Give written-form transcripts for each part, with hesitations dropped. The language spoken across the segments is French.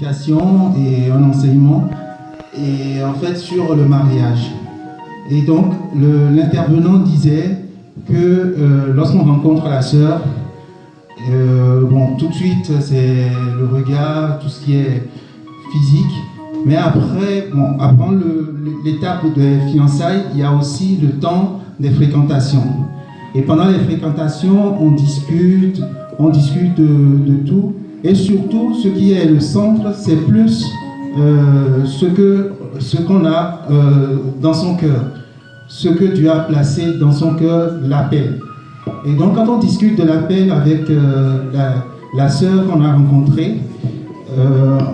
prédication et un enseignement, et en fait sur le mariage. Et donc l'intervenant disait que lorsqu'on rencontre la sœur, tout de suite c'est le regard, tout ce qui est physique, mais après, avant l'étape des fiançailles, il y a aussi le temps des fréquentations. Et pendant les fréquentations, on discute de tout. Et surtout, ce qui est le centre, c'est plus ce qu'on a dans son cœur, ce que Dieu a placé dans son cœur, l'appel. Et donc, quand on discute de l'appel avec la sœur qu'on a rencontrée,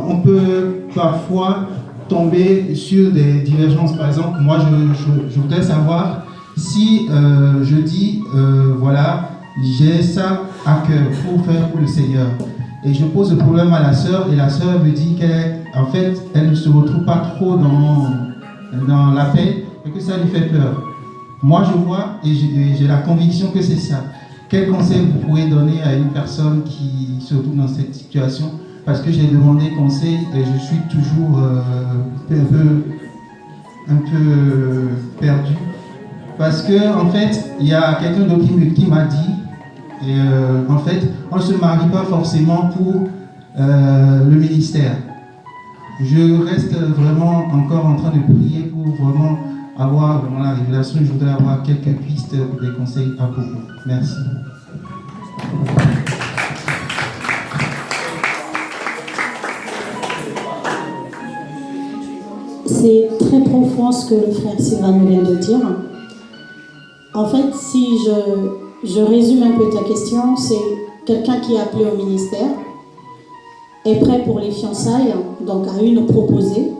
on peut parfois tomber sur des divergences. Par exemple, moi, je voudrais savoir si je dis, voilà, j'ai ça à cœur pour faire pour le Seigneur. Et je pose le problème à la sœur, et la sœur me dit qu'en fait, elle ne se retrouve pas trop dans l'appel, et que ça lui fait peur. Moi, je vois, et j'ai la conviction que c'est ça. Quel conseil vous pouvez donner à une personne qui se trouve dans cette situation? Parce que j'ai demandé conseil, et je suis toujours un peu perdu. Parce que, en fait, il y a quelqu'un d'autre qui m'a dit, en fait, on ne se marie pas forcément pour le ministère. Je reste vraiment encore en train de prier pour vraiment avoir la révélation. Je voudrais avoir quelques pistes, des conseils à propos. Merci. C'est très profond ce que le frère Sylvain vient de dire. En fait, si je résume un peu ta question, c'est quelqu'un qui est appelé au ministère, est prêt pour les fiançailles, donc a une proposée,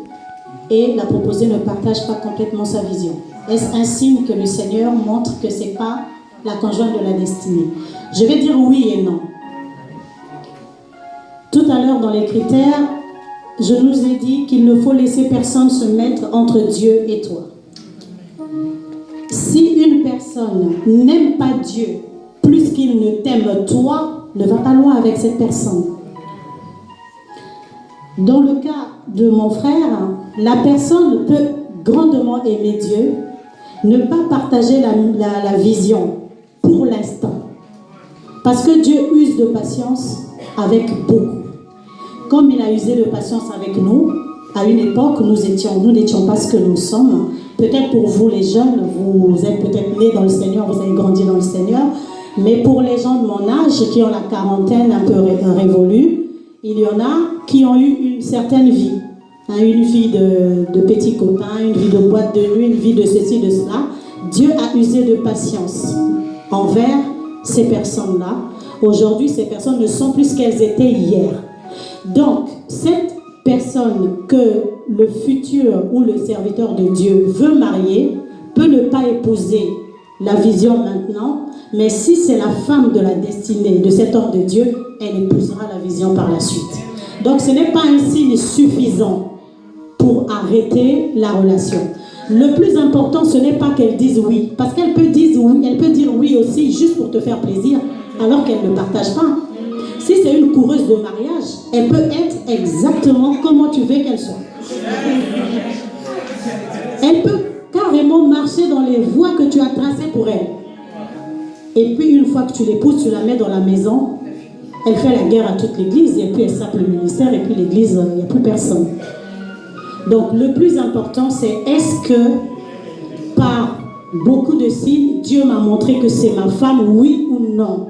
et la proposée ne partage pas complètement sa vision. Est-ce un signe que le Seigneur montre que ce n'est pas la conjointe de la destinée? Je vais dire oui et non. Tout à l'heure, dans les critères, je nous ai dit qu'il ne faut laisser personne se mettre entre Dieu et toi. Si une personne n'aime pas Dieu plus qu'il ne t'aime toi, ne va pas loin avec cette personne. Dans le cas de mon frère, la personne peut grandement aimer Dieu, ne pas partager la vision pour l'instant. Parce que Dieu use de patience avec beaucoup. Comme il a usé de patience avec nous, à une époque, nous n'étions pas ce que nous sommes. Peut-être pour vous les jeunes, vous êtes peut-être nés dans le Seigneur, vous avez grandi dans le Seigneur. Mais pour les gens de mon âge, qui ont la quarantaine un peu révolue, il y en a qui ont eu une certaine vie. Une vie de petits copains, une vie de boîte de nuit, une vie de ceci, de cela. Dieu a usé de patience envers ces personnes-là. Aujourd'hui, ces personnes ne sont plus ce qu'elles étaient hier. Donc, cette personne que le futur ou le serviteur de Dieu veut marier peut ne pas épouser la vision maintenant, mais si c'est la femme de la destinée de cet homme de Dieu, elle épousera la vision par la suite. Donc, ce n'est pas un signe suffisant pour arrêter la relation. Le plus important, ce n'est pas qu'elle dise oui, parce qu'elle peut dire oui, elle peut dire oui aussi juste pour te faire plaisir, alors qu'elle ne partage pas. Si c'est une coureuse de mariage, elle peut être exactement comment tu veux qu'elle soit. Elle peut carrément marcher dans les voies que tu as tracées pour elle. Et puis une fois que tu l'épouses, tu la mets dans la maison, elle fait la guerre à toute l'église, et puis elle sape le ministère, et puis l'église, il n'y a plus personne. Donc le plus important, c'est est-ce que par beaucoup de signes, Dieu m'a montré que c'est ma femme, oui ou non?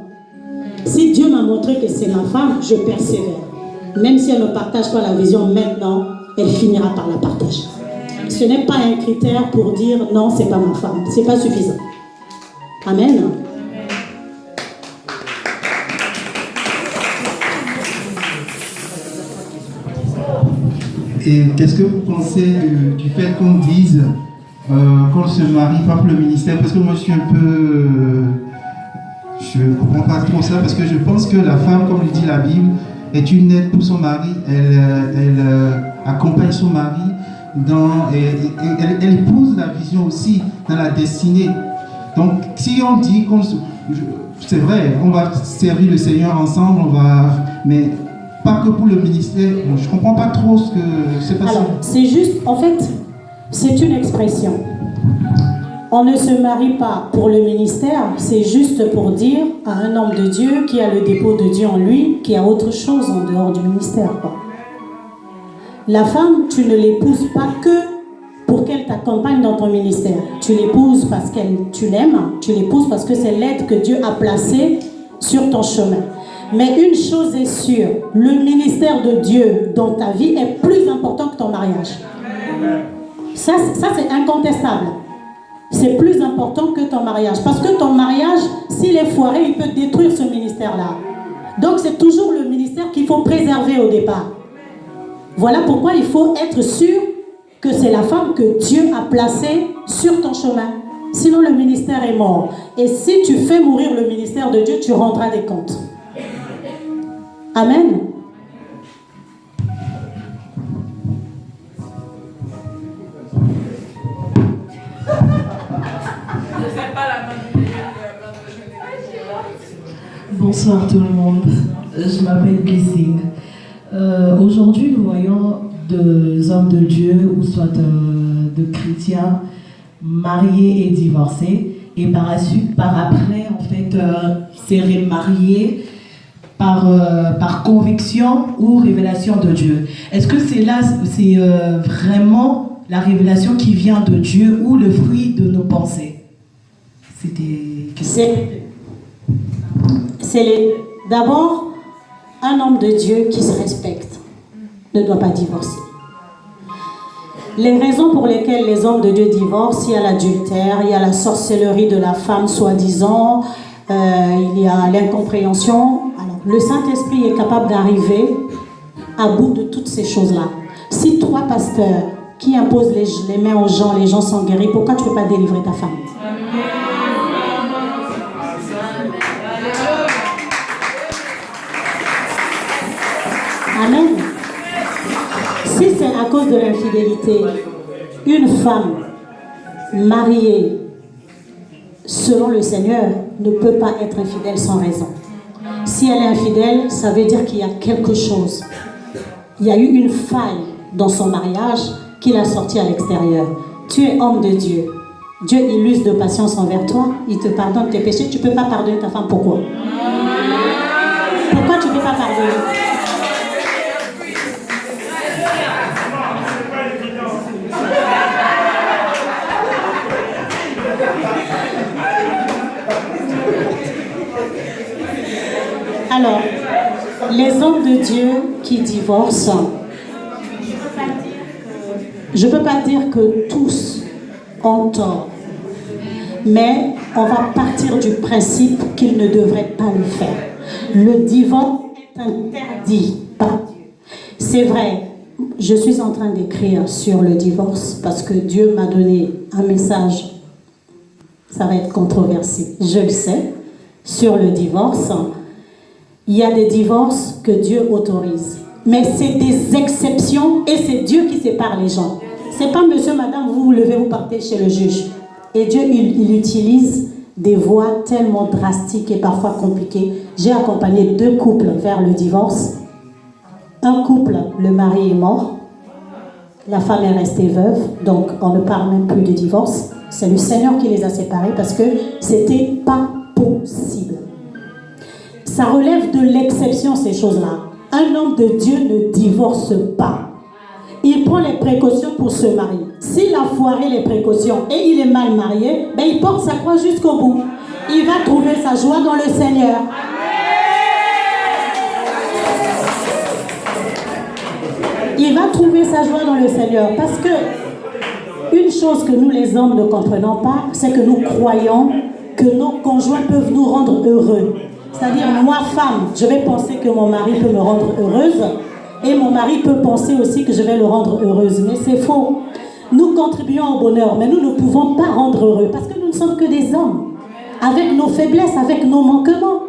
Si Dieu m'a montré que c'est ma femme, je persévère. Même si elle ne partage pas la vision maintenant, elle finira par la partager. Ce n'est pas un critère pour dire non, c'est pas ma femme. C'est pas suffisant. Amen. Et qu'est-ce que vous pensez du fait qu'on dise qu'on ne se marie pas pour le ministère? Parce que moi je suis un peu... je ne comprends pas trop ça, parce que je pense que la femme, comme le dit la Bible, est une aide pour son mari. Elle accompagne son mari elle épouse la vision aussi dans la destinée. Donc si on dit qu'on c'est vrai, on va servir le Seigneur ensemble, mais pas que pour le ministère. Bon, je ne comprends pas trop ce que c'est passé. Alors, c'est juste, en fait, c'est une expression. On ne se marie pas pour le ministère, c'est juste pour dire à un homme de Dieu qui a le dépôt de Dieu en lui, qui a autre chose en dehors du ministère, quoi. La femme, tu ne l'épouses pas que pour qu'elle t'accompagne dans ton ministère. Tu l'épouses parce que tu l'aimes, tu l'épouses parce que c'est l'aide que Dieu a placée sur ton chemin. Mais une chose est sûre, le ministère de Dieu dans ta vie est plus important que ton mariage. Ça c'est incontestable. C'est plus important que ton mariage. Parce que ton mariage, s'il est foiré, il peut détruire ce ministère-là. Donc c'est toujours le ministère qu'il faut préserver au départ. Voilà pourquoi il faut être sûr que c'est la femme que Dieu a placée sur ton chemin. Sinon le ministère est mort. Et si tu fais mourir le ministère de Dieu, tu rendras des comptes. Amen. Bonsoir tout le monde, je m'appelle Blessing. Aujourd'hui, nous voyons deux hommes de Dieu, ou soit de chrétiens, mariés et divorcés, et par après, en fait, s'est remarié par conviction ou révélation de Dieu. Est-ce que c'est vraiment la révélation qui vient de Dieu ou le fruit de nos pensées? D'abord, un homme de Dieu qui se respecte ne doit pas divorcer. Les raisons pour lesquelles les hommes de Dieu divorcent, il y a l'adultère, il y a la sorcellerie de la femme soi-disant, il y a l'incompréhension. Alors, le Saint-Esprit est capable d'arriver à bout de toutes ces choses-là. Si toi, pasteur, qui impose les mains aux gens, les gens sont guéris, pourquoi tu ne peux pas délivrer ta femme? Amen. Si c'est à cause de l'infidélité, une femme mariée selon le Seigneur ne peut pas être infidèle sans raison. Si elle est infidèle, ça veut dire qu'il y a quelque chose. Il y a eu une faille dans son mariage qui l'a sortie à l'extérieur. Tu es homme de Dieu. Dieu il use de patience envers toi. Il te pardonne tes péchés. Tu ne peux pas pardonner ta femme. Pourquoi? Pourquoi tu ne peux pas pardonner? Alors, les hommes de Dieu qui divorcent, je ne peux pas dire que tous ont tort, mais on va partir du principe qu'ils ne devraient pas le faire. Le divorce est interdit par Dieu. C'est vrai, je suis en train d'écrire sur le divorce parce que Dieu m'a donné un message, ça va être controversé, je le sais, sur le divorce. Il y a des divorces que Dieu autorise. Mais c'est des exceptions et c'est Dieu qui sépare les gens. C'est pas monsieur, madame, vous vous levez, vous partez chez le juge. Et Dieu, il utilise des voies tellement drastiques et parfois compliquées. J'ai accompagné 2 couples vers le divorce. Un couple, le mari est mort. La femme est restée veuve. Donc, on ne parle même plus de divorce. C'est le Seigneur qui les a séparés parce que c'était pas possible. Ça relève de l'exception, ces choses-là. Un homme de Dieu ne divorce pas. Il prend les précautions pour se marier. S'il a foiré les précautions et il est mal marié, ben il porte sa croix jusqu'au bout. Il va trouver sa joie dans le Seigneur. Il va trouver sa joie dans le Seigneur. Parce que une chose que nous les hommes ne comprenons pas, c'est que nous croyons que nos conjoints peuvent nous rendre heureux. C'est-à-dire, moi, femme, je vais penser que mon mari peut me rendre heureuse et mon mari peut penser aussi que je vais le rendre heureuse. Mais c'est faux. Nous contribuons au bonheur, mais nous ne pouvons pas rendre heureux parce que nous ne sommes que des hommes, avec nos faiblesses, avec nos manquements.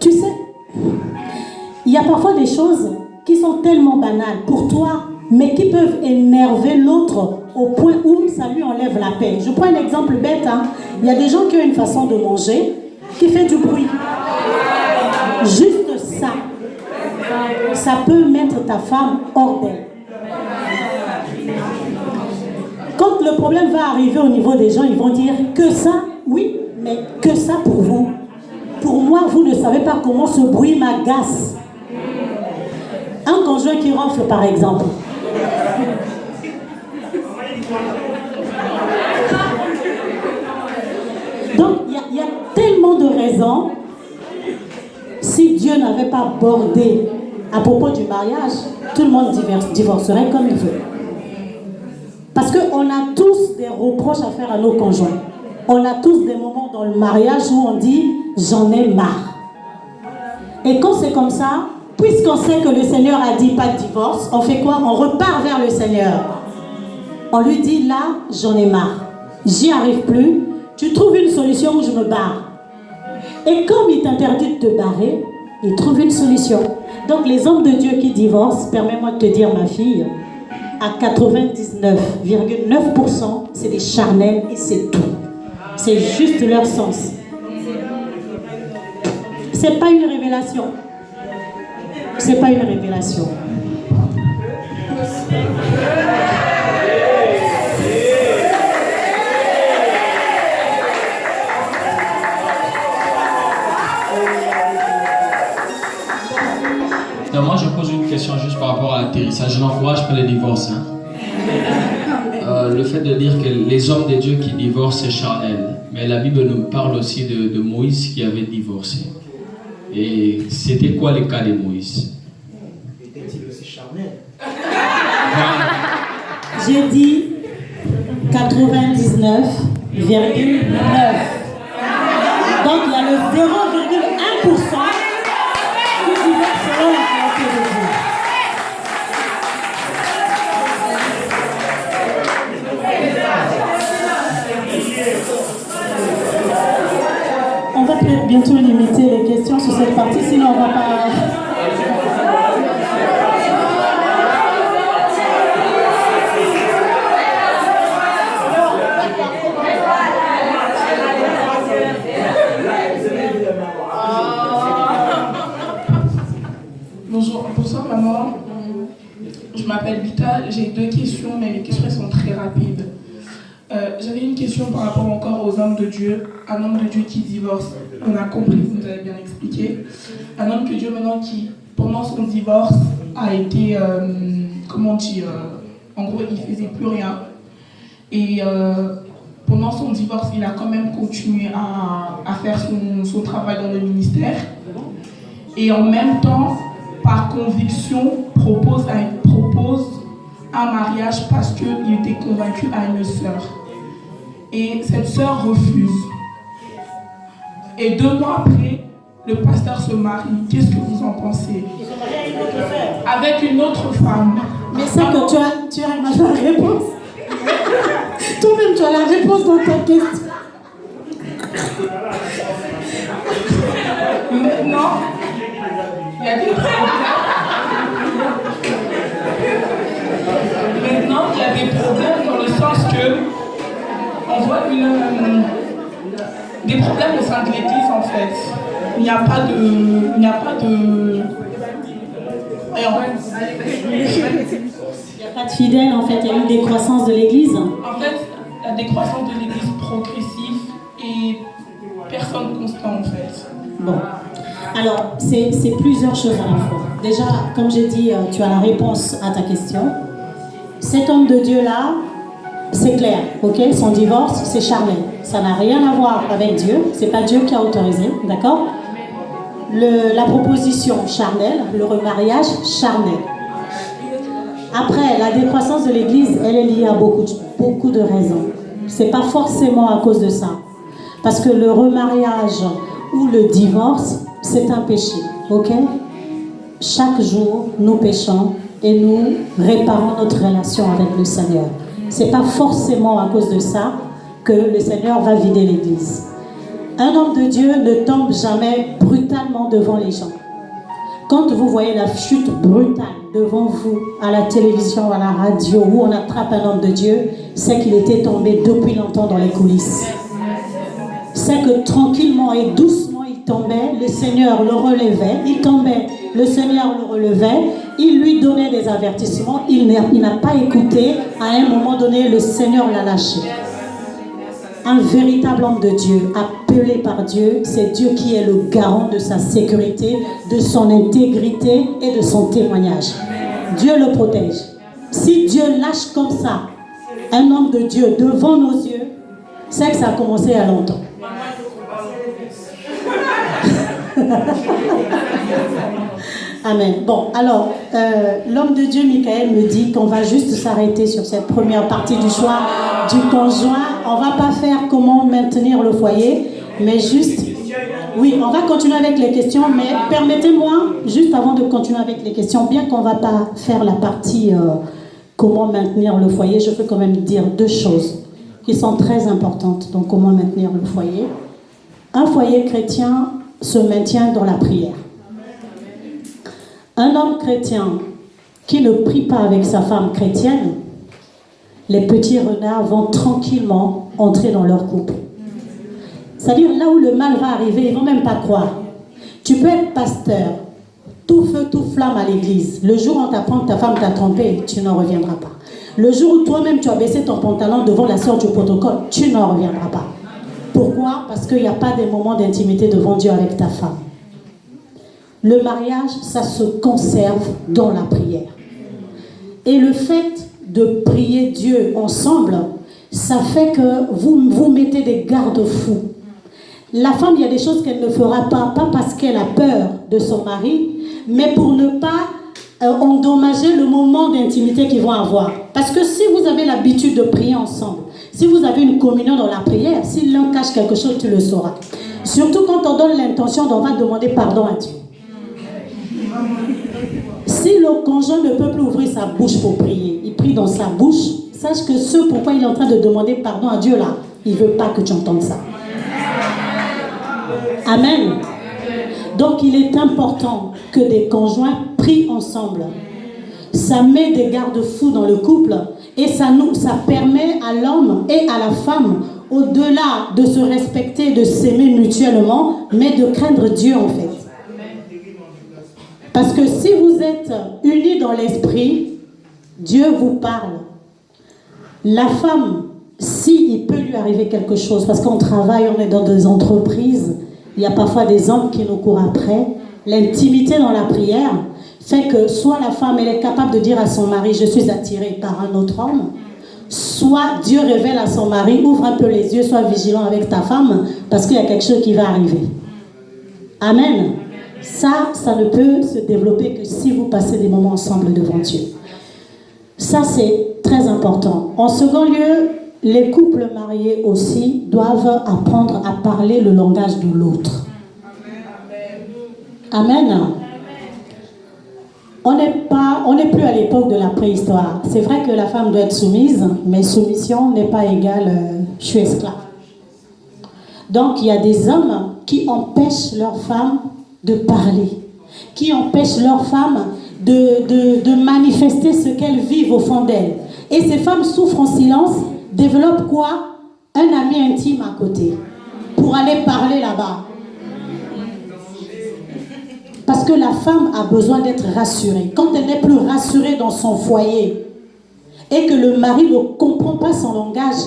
Tu sais, il y a parfois des choses qui sont tellement banales pour toi, mais qui peuvent énerver l'autre au point où ça lui enlève la paix. Je prends un exemple bête. Il y a des gens qui ont une façon de manger qui fait du bruit. Juste ça. ça peut mettre ta femme hors d'elle. Quand le problème va arriver au niveau des gens, ils vont dire que ça, oui, mais que ça pour vous. Pour moi, vous ne savez pas comment ce bruit m'agace. Un conjoint qui ronfle, par exemple. Donc, il y a tellement de raisons. Si Dieu n'avait pas bordé à propos du mariage, tout le monde divorcerait comme il veut. Parce qu'on a tous des reproches à faire à nos conjoints. On a tous des moments dans le mariage où on dit « j'en ai marre ». Et quand c'est comme ça, puisqu'on sait que le Seigneur a dit pas de divorce, on fait quoi? On repart vers le Seigneur. On lui dit « là, j'en ai marre. J'y arrive plus. Tu trouves une solution ou je me barre ». Et comme il t'interdit de te barrer, il trouve une solution. Donc les hommes de Dieu qui divorcent, permets-moi de te dire ma fille, à 99,9%, c'est des charnels et c'est tout. C'est juste leur sens. C'est pas une révélation. C'est pas une révélation. Non, moi je pose une question juste par rapport à l'atterrissage. Je n'encourage pas les divorces. Hein. Le fait de dire que les hommes de Dieu qui divorcent, c'est charnel. Mais la Bible nous parle aussi de Moïse qui avait divorcé. Et c'était quoi le cas de Moïse? Était-il aussi charnel? J'ai dit 99,9. Donc il y a le 0,1% qui divorce selon la volonté de Dieu. On va peut-être bientôt limiter les questions sur cette partie, sinon on ne va pas... Bonsoir maman, je m'appelle Vita, j'ai 2 questions, mais les questions sont très rapides. J'avais une question par rapport encore aux hommes de Dieu, un homme de Dieu qui divorce, on a compris, vous nous avez bien expliqué, un homme de Dieu maintenant qui, pendant son divorce, a été, comment dire, en gros il ne faisait plus rien, et pendant son divorce, il a quand même continué à faire son travail dans le ministère, et en même temps, par conviction, propose un mariage parce qu'il était convaincu à une sœur. Et cette sœur refuse. Et 2 mois après, le pasteur se marie. Qu'est-ce que vous en pensez? Avec une autre femme. Mais c'est que tu as la réponse. Toi-même, tu as la réponse dans ta question. Maintenant, il y a des problèmes dans le sens que on voit des problèmes au sein de l'église en fait. Il n'y a pas de. Il n'y a pas de fidèles en fait, il y a une décroissance de l'église. En fait, la décroissance de l'église progressive et personne constant en fait. Bon. Alors, c'est plusieurs choses à la fois. Déjà, comme j'ai dit, tu as la réponse à ta question. Cet homme de Dieu-là, c'est clair, ok? Son divorce, c'est charnel. Ça n'a rien à voir avec Dieu. C'est pas Dieu qui a autorisé, d'accord? La proposition charnelle, le remariage charnel. Après, la décroissance de l'Église, elle est liée à beaucoup de raisons. C'est pas forcément à cause de ça. Parce que le remariage ou le divorce, c'est un péché, ok? Chaque jour, nous péchons et nous réparons notre relation avec le Seigneur. C'est pas forcément à cause de ça que le Seigneur va vider l'Église. Un homme de Dieu ne tombe jamais brutalement devant les gens. Quand vous voyez la chute brutale devant vous, à la télévision, à la radio, où on attrape un homme de Dieu, c'est qu'il était tombé depuis longtemps dans les coulisses. C'est que tranquillement et doucement, il tombait, le Seigneur le relevait, il tombait le Seigneur le relevait, il lui donnait des avertissements, il n'a pas écouté, à un moment donné, le Seigneur l'a lâché. Un véritable homme de Dieu, appelé par Dieu, c'est Dieu qui est le garant de sa sécurité, de son intégrité et de son témoignage. Dieu le protège. Si Dieu lâche comme ça un homme de Dieu devant nos yeux, c'est que ça a commencé il y a longtemps. Amen. Bon, alors, l'homme de Dieu, Michael, me dit qu'on va juste s'arrêter sur cette première partie du choix du conjoint. On ne va pas faire comment maintenir le foyer, mais juste... Oui, on va continuer avec les questions, mais permettez-moi, juste avant de continuer avec les questions, bien qu'on ne va pas faire la partie comment maintenir le foyer, je peux quand même dire deux choses qui sont très importantes. Donc, comment maintenir le foyer. Un foyer chrétien se maintient dans la prière. Un homme chrétien qui ne prie pas avec sa femme chrétienne, les petits renards vont tranquillement entrer dans leur couple. C'est-à-dire là où le mal va arriver, ils ne vont même pas croire. Tu peux être pasteur, tout feu, tout flamme à l'église. Le jour où on t'apprend que ta femme t'a trompé, tu n'en reviendras pas. Le jour où toi-même tu as baissé ton pantalon devant la sœur du protocole, tu n'en reviendras pas. Pourquoi? Parce qu'il n'y a pas des moments d'intimité devant Dieu avec ta femme. Le mariage, ça se conserve dans la prière. Et le fait de prier Dieu ensemble, ça fait que vous mettez des garde-fous. La femme, il y a des choses qu'elle ne fera pas parce qu'elle a peur de son mari, mais pour ne pas endommager le moment d'intimité qu'ils vont avoir. Parce que si vous avez l'habitude de prier ensemble, si vous avez une communion dans la prière, si l'un cache quelque chose, tu le sauras. Surtout quand on donne l'intention d'on va demander pardon à Dieu. Si le conjoint ne peut plus ouvrir sa bouche pour prier, il prie dans sa bouche, sache que ce pourquoi il est en train de demander pardon à Dieu là, il ne veut pas que tu entendes ça. Amen. Donc il est important que des conjoints prient ensemble. Ça met des garde-fous dans le couple et ça permet à l'homme et à la femme, au-delà de se respecter, de s'aimer mutuellement, mais de craindre Dieu en fait. Parce que si vous êtes unis dans l'esprit, Dieu vous parle. La femme, s'il peut lui arriver quelque chose, parce qu'on travaille, on est dans des entreprises, il y a parfois des hommes qui nous courent après, l'intimité dans la prière fait que soit la femme elle est capable de dire à son mari, je suis attirée par un autre homme, soit Dieu révèle à son mari, ouvre un peu les yeux, sois vigilant avec ta femme, parce qu'il y a quelque chose qui va arriver. Amen. Ça ne peut se développer que si vous passez des moments ensemble devant Dieu. Ça, c'est très important. En second lieu, les couples mariés aussi doivent apprendre à parler le langage de l'autre. Amen. On n'est plus à l'époque de la préhistoire. C'est vrai que la femme doit être soumise, mais soumission n'est pas égale je suis esclave. Donc, il y a des hommes qui empêchent leurs femmes de parler, qui empêchent leurs femmes de manifester ce qu'elles vivent au fond d'elles. Et ces femmes souffrent en silence, développent quoi? Un ami intime à côté, pour aller parler là-bas. Parce que la femme a besoin d'être rassurée. Quand elle n'est plus rassurée dans son foyer, et que le mari ne comprend pas son langage,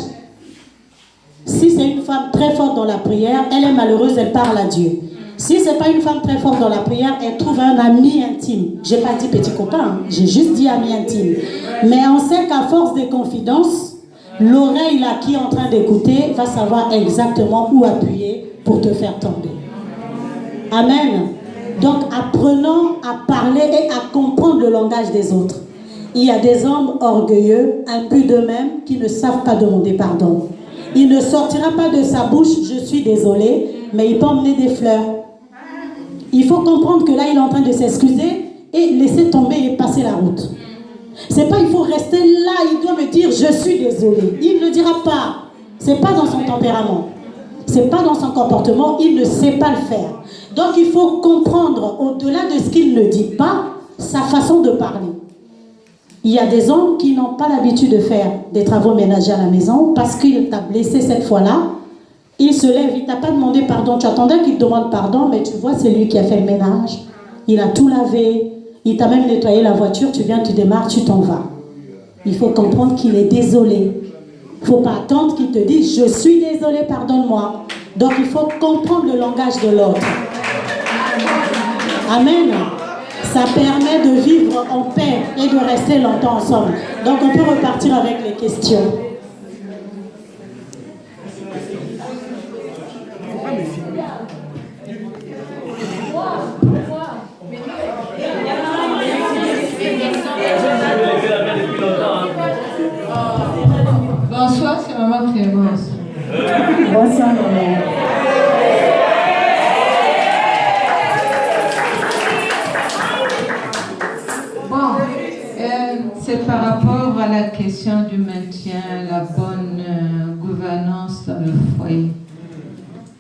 si c'est une femme très forte dans la prière, elle est malheureuse, elle parle à Dieu. Si ce n'est pas une femme très forte dans la prière, elle trouve un ami intime. Je n'ai pas dit petit copain, hein. J'ai juste dit ami intime. Mais on sait qu'à force des confidences, l'oreille là qui est en train d'écouter va savoir exactement où appuyer pour te faire tomber. Amen. Donc apprenons à parler et à comprendre le langage des autres. Il y a des hommes orgueilleux, imbus d'eux-mêmes, qui ne savent pas demander pardon. Il ne sortira pas de sa bouche, je suis désolé, mais il peut emmener des fleurs. Il faut comprendre que là, il est en train de s'excuser et laisser tomber et passer la route. C'est pas il faut rester là, il doit me dire je suis désolé. Il ne le dira pas. C'est pas dans son tempérament. C'est pas dans son comportement, il ne sait pas le faire. Donc il faut comprendre au-delà de ce qu'il ne dit pas, sa façon de parler. Il y a des hommes qui n'ont pas l'habitude de faire des travaux ménagers à la maison parce qu'il t'a blessé cette fois-là. Il se lève, il t'a pas demandé pardon. Tu attendais qu'il te demande pardon, mais tu vois, c'est lui qui a fait le ménage. il a tout lavé, il t'a même nettoyé la voiture, tu viens, tu démarres, tu t'en vas. Il faut comprendre qu'il est désolé. Il ne faut pas attendre qu'il te dise « Je suis désolé, pardonne-moi ». Donc il faut comprendre le langage de l'autre. Amen. Ça permet de vivre en paix et de rester longtemps ensemble. Donc on peut repartir avec les questions. Bonsoir, c'est Maman Clémence. Bonsoir, maman. C'est par rapport à la question du maintien, la bonne gouvernance dans le foyer.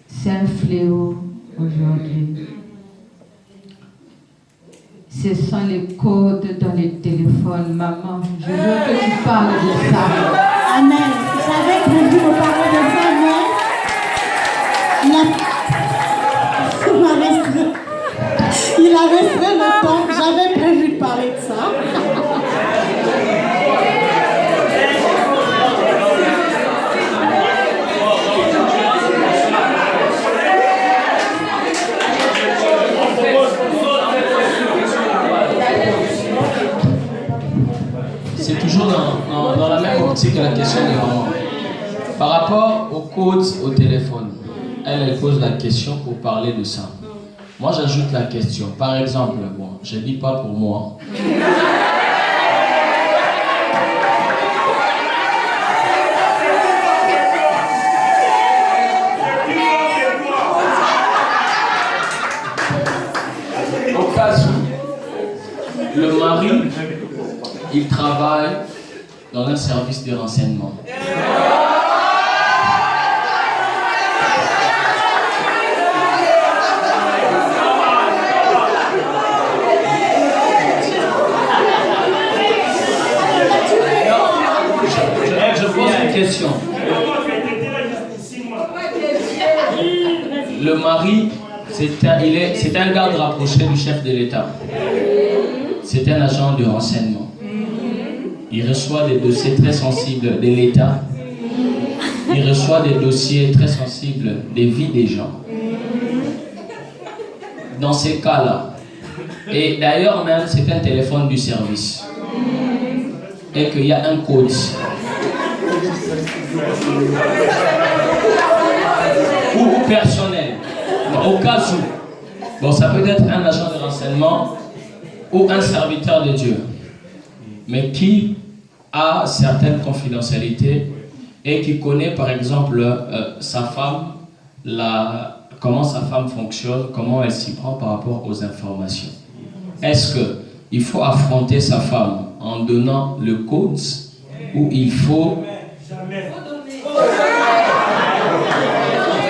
C'est un fléau aujourd'hui. Ce sont les codes dans les téléphones. Maman, je veux que tu parles de ça. Amen. J'avais prévu de parler de ça, mais il a resté le temps. J'avais prévu de parler de ça. C'est toujours dans la même optique que la question de maman. Par rapport aux codes au téléphone, elle pose la question pour parler de ça. Moi, j'ajoute la question. Par exemple, bon, je ne dis pas pour moi. Au cas où le mari, il travaille dans un service de renseignement. Je pose une question. Le mari, c'est un garde rapproché du chef de l'État. C'est un agent de renseignement. Il reçoit des dossiers très sensibles de l'État. Il reçoit des dossiers très sensibles des vies des gens. Dans ces cas-là, et d'ailleurs même c'est un téléphone du service, et qu'il y a un code. Ou personnel. Au cas où, bon, ça peut être un agent de renseignement ou un serviteur de Dieu, mais qui a certaines confidentialités et qui connaît par exemple sa femme, comment sa femme fonctionne, comment elle s'y prend par rapport aux informations. Est-ce qu'il faut affronter sa femme en donnant le code ou il faut...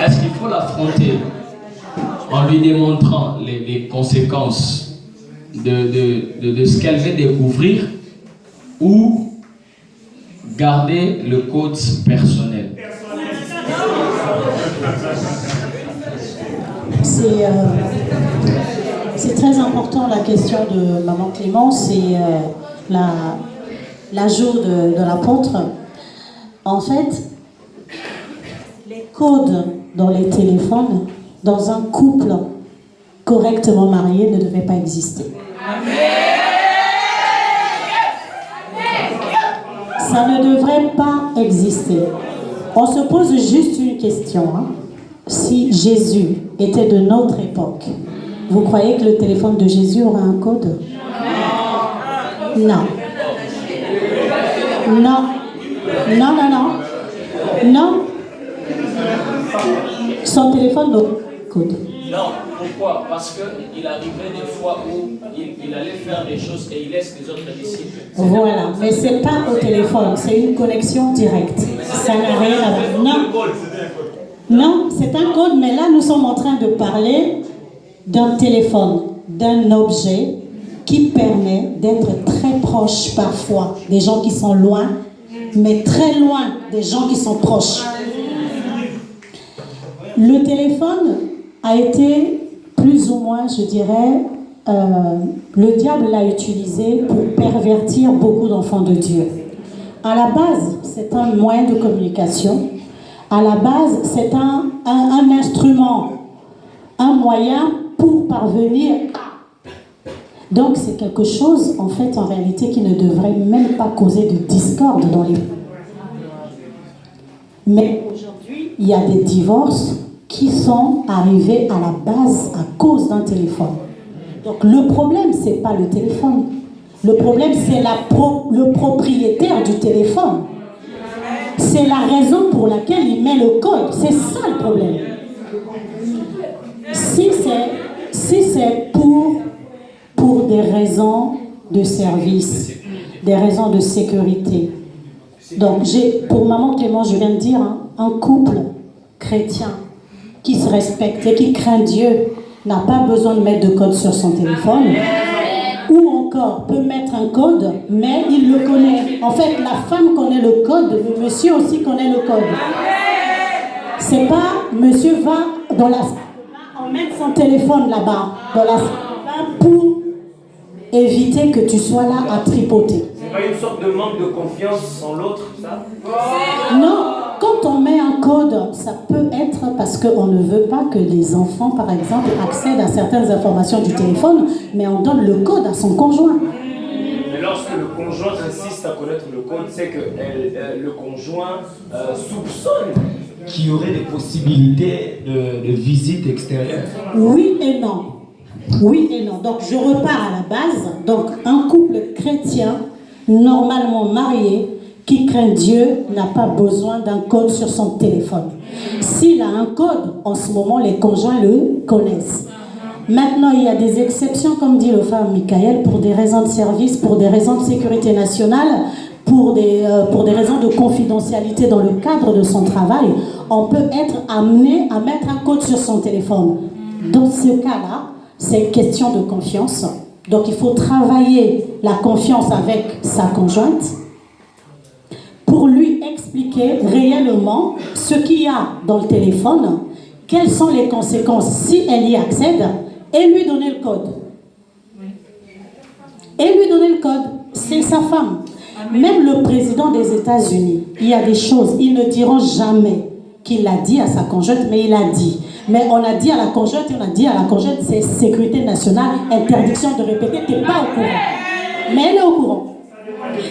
Est-ce qu'il faut l'affronter en lui démontrant les conséquences de ce qu'elle veut découvrir ou garder le code personnel? C'est très important la question de Maman Clémence et l'ajout de l'apôtre. En fait, les codes dans les téléphones, dans un couple correctement marié, ne devaient pas exister. Ça ne devrait pas exister. On se pose juste une question. Si Jésus était de notre époque, vous croyez que le téléphone de Jésus aura un code? Non. Non. Non, non, non. Non. Son téléphone n'a pas code. Non, pourquoi? Parce qu'il arrivait des fois où il allait faire des choses et il laisse les autres disciples. Voilà, mais ce n'est pas au téléphone, c'est une connexion directe. Ça n'a rien à voir. Non. Non, c'est un code, mais là nous sommes en train de parler d'un téléphone, d'un objet qui permet d'être très proche parfois des gens qui sont loin, mais très loin des gens qui sont proches. Le téléphone a été plus ou moins, je dirais, le diable l'a utilisé pour pervertir beaucoup d'enfants de Dieu. À la base, c'est un moyen de communication. À la base, c'est un instrument, un moyen pour parvenir à. Donc, c'est quelque chose, en fait, en réalité, qui ne devrait même pas causer de discorde dans les... Mais aujourd'hui, il y a des divorces qui sont arrivés à la base à cause d'un téléphone. Donc, le problème, ce n'est pas le téléphone. Le problème, c'est le propriétaire du téléphone. C'est la raison pour laquelle il met le code. C'est ça le problème. Si c'est pour des raisons de service, des raisons de sécurité. Donc, pour Maman Clément, je viens de dire, hein, un couple chrétien qui se respecte et qui craint Dieu n'a pas besoin de mettre de code sur son téléphone. Ou encore peut mettre un code, mais il le connaît. En fait, la femme connaît le code, le monsieur aussi connaît le code. C'est pas monsieur va dans la salle, emmène son téléphone là-bas, dans la salle, pour éviter que tu sois là à tripoter. C'est pas une sorte de manque de confiance en l'autre, ça? Non, quand on met un code, ça peut être parce qu'on ne veut pas que les enfants, par exemple, accèdent à certaines informations du téléphone, mais on donne le code à son conjoint. Mais lorsque le conjoint insiste à connaître le code, c'est que le conjoint soupçonne qu'il y aurait des possibilités de visite extérieure. Oui et non. Oui et non. Donc je repars à la base. Donc un couple chrétien, normalement marié, qui craint Dieu, n'a pas besoin d'un code sur son téléphone. S'il a un code, en ce moment, les conjoints le connaissent. Maintenant, il y a des exceptions, comme dit le frère Michael, pour des raisons de service, pour des raisons de sécurité nationale, pour des raisons de confidentialité dans le cadre de son travail. On peut être amené à mettre un code sur son téléphone. Dans ce cas-là, c'est une question de confiance. Donc, il faut travailler la confiance avec sa conjointe pour lui expliquer réellement ce qu'il y a dans le téléphone, quelles sont les conséquences si elle y accède, et lui donner le code. Et lui donner le code. C'est sa femme. Même le président des États-Unis, il y a des choses, ils ne diront jamais qu'il l'a dit à sa conjointe, mais il a dit. Mais on a dit à la conjointe, c'est sécurité nationale, interdiction de répéter, tu n'es pas au courant. Mais elle est au courant.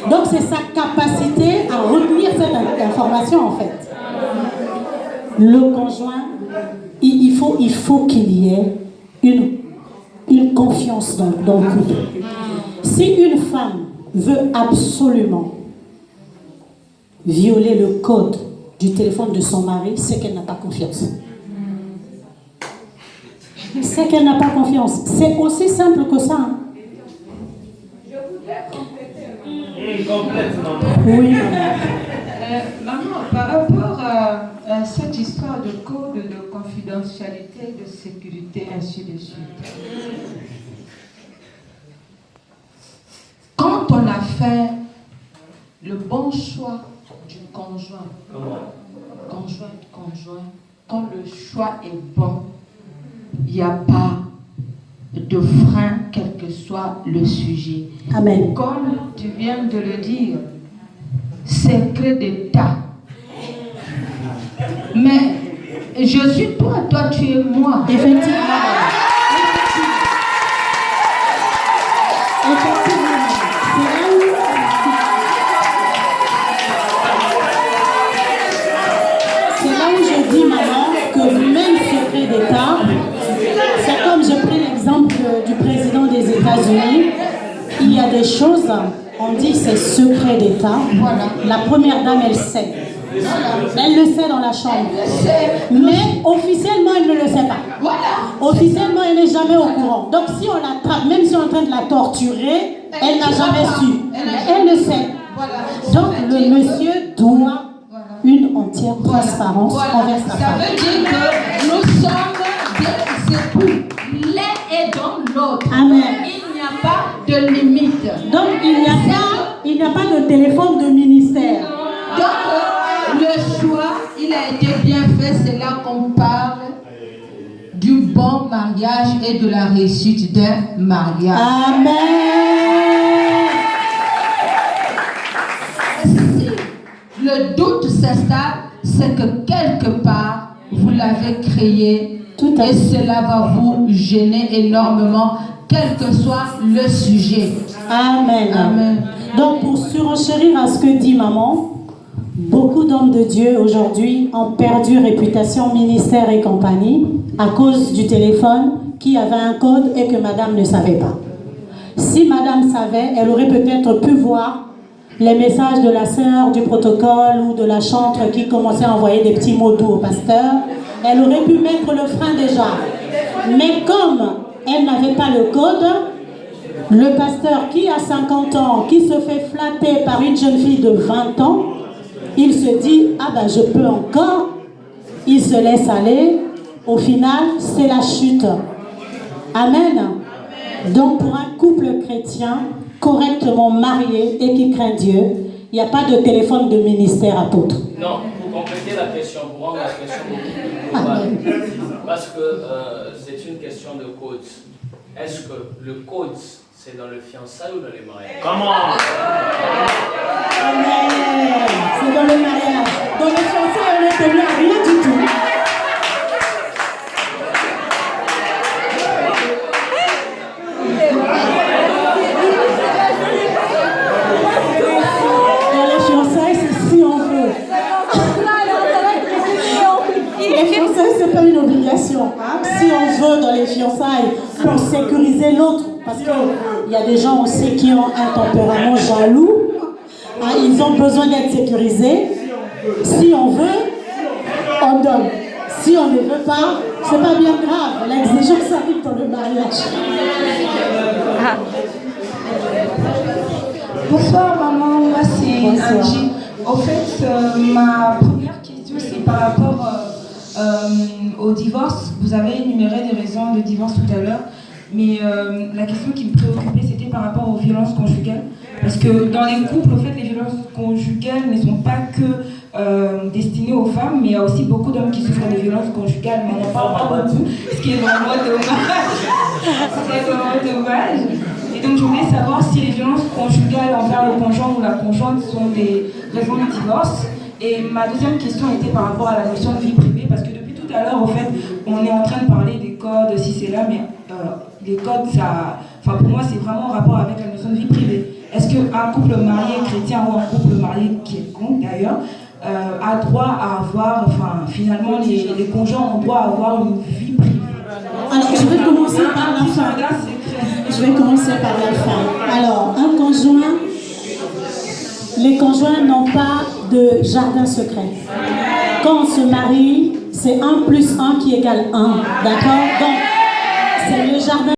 Donc c'est sa capacité à retenir cette information en fait. Le conjoint, il faut qu'il y ait une confiance dans le couple. Si une femme veut absolument violer le code du téléphone de son mari, c'est qu'elle n'a pas confiance. C'est qu'elle n'a pas confiance. C'est aussi simple que ça. Hein. Complètement. Oui, maman. Maman, par rapport à cette histoire de code, de confidentialité, de sécurité, ainsi de suite. Quand on a fait le bon choix du conjoint, quand le choix est bon, il n'y a pas de frein, quel que soit le sujet. Amen. Comme tu viens de le dire, secret d'État. Mais je suis toi, toi tu es moi. Effectivement. C'est là où je dis, maman, que même secret d'État, c'est comme j'ai pris l'exemple du président des États-Unis, il y a des choses, on dit c'est secret d'État. Voilà. La première dame, elle sait. Elle le sait dans la chambre. Mais officiellement, elle ne le sait pas. Voilà. Officiellement, elle n'est jamais au courant. Donc si on l'attrape, même si on est en train de la torturer, elle n'a jamais su. Elle le sait. Donc le monsieur doit une entière transparence envers sa femme. Ça veut dire que nous sommes des époux. L'un est dans l'autre. Amen. Il n'y a pas de limite. Donc il n'y a pas de téléphone de ministère. Donc le choix, il a été bien fait. C'est là qu'on parle du bon mariage et de la réussite d'un mariage. Amen. Si le doute s'installe, c'est que quelque part, vous l'avez créé et cela va vous gêner énormément, quel que soit le sujet. Amen. Amen. Donc, pour surenchérir à ce que dit maman, beaucoup d'hommes de Dieu aujourd'hui ont perdu réputation, ministère et compagnie à cause du téléphone qui avait un code et que madame ne savait pas. Si madame savait, elle aurait peut-être pu voir les messages de la sœur du protocole ou de la chantre qui commençait à envoyer des petits mots doux au pasteur. Elle aurait pu mettre le frein déjà. Mais comme elle n'avait pas le code, le pasteur qui a 50 ans, qui se fait flatter par une jeune fille de 20 ans, il se dit, ah ben je peux encore. Il se laisse aller. Au final, c'est la chute. Amen. Donc pour un couple chrétien, correctement marié et qui craint Dieu, il n'y a pas de téléphone de ministère apôtre. Non, pour compléter la question, pour rendre la question beaucoup plus globale, parce que c'est une question de code. Est-ce que le code, c'est dans le fiançailles ou dans les mariages? Comment? Amen. C'est dans le mariage. Dans le fiançailles, on est tenu à rien du tout. Dans les fiançailles, c'est si on veut. Les fiançailles, c'est pas une obligation. Hein? Si on veut dans les fiançailles pour sécuriser l'autre, parce qu'il y a des gens aussi qui ont un tempérament jaloux, hein, ils ont besoin d'être sécurisés. Si on veut, on donne. Si on ne veut pas, c'est pas bien grave. L'exigence arrive dans le mariage. Bonsoir maman, moi c'est Bonsoir. Angie. Au fait, ma première question c'est par rapport au divorce. Vous avez énuméré des raisons de divorce tout à l'heure, mais la question qui me préoccupait c'était par rapport aux violences conjugales. Parce que dans les couples, au fait, les violences conjugales ne sont pas que destinées aux femmes, mais il y a aussi beaucoup d'hommes qui souffrent des violences conjugales, mais on n'en parle pas beaucoup, ce qui est vraiment dommage. C'est vraiment dommage. Et donc je voulais savoir si les violences conjugales envers le conjoint ou la conjointe sont des raisons de divorce. Et ma deuxième question était par rapport à la notion de vie privée, parce que depuis tout à l'heure, au fait, on est en train de parler des codes, si c'est là, mais les codes, ça, pour moi, c'est vraiment en rapport avec la notion de vie privée. Est-ce qu'un couple marié chrétien ou un couple marié quelconque d'ailleurs a droit à avoir, finalement, les conjoints ont droit à avoir une vie privée? Alors, je vais commencer par la fin. Alors, un conjoint, les conjoints n'ont pas de jardin secret. Quand on se marie, c'est 1 + 1 qui égale 1. D'accord? Donc, c'est le jardin